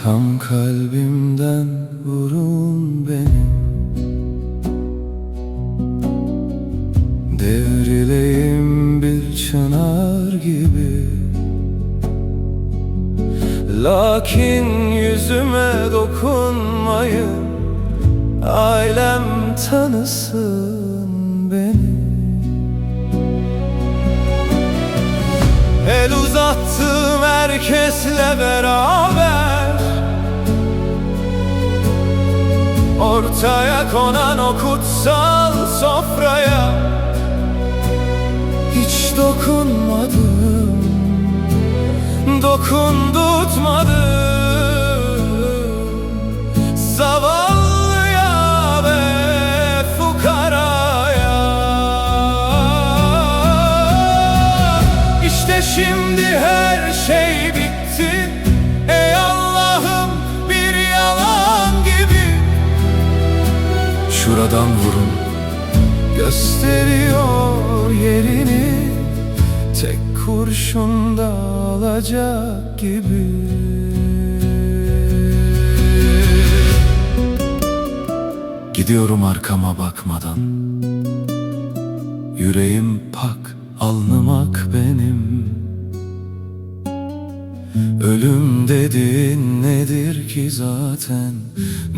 Tam kalbimden vurun benim, devrileyim bir çınar gibi. Lakin yüzüme dokunmayın, ailem tanısın beni. El uzattım herkesle beraber, ortaya konan o kutsal sofraya hiç dokunmadım, dokundurtmadım. Zavallıya ve fukaraya. İşte şimdi her şey bitti, ey Allah'ım, bir yalan gibi. Şuradan vurun, gösteriyor yerini, tek kurşunda alacak gibi. Gidiyorum arkama bakmadan, yüreğim pak, alnım ak benim. Ölüm dediğin nedir ki zaten,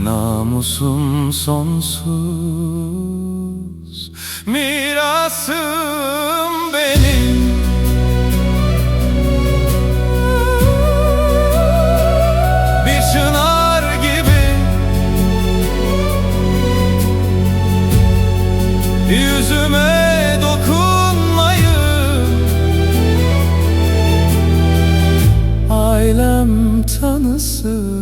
namusum sonsuz, mirasım benim. Bir çınar gibi yüzüme dokunmayın, ailem tanısın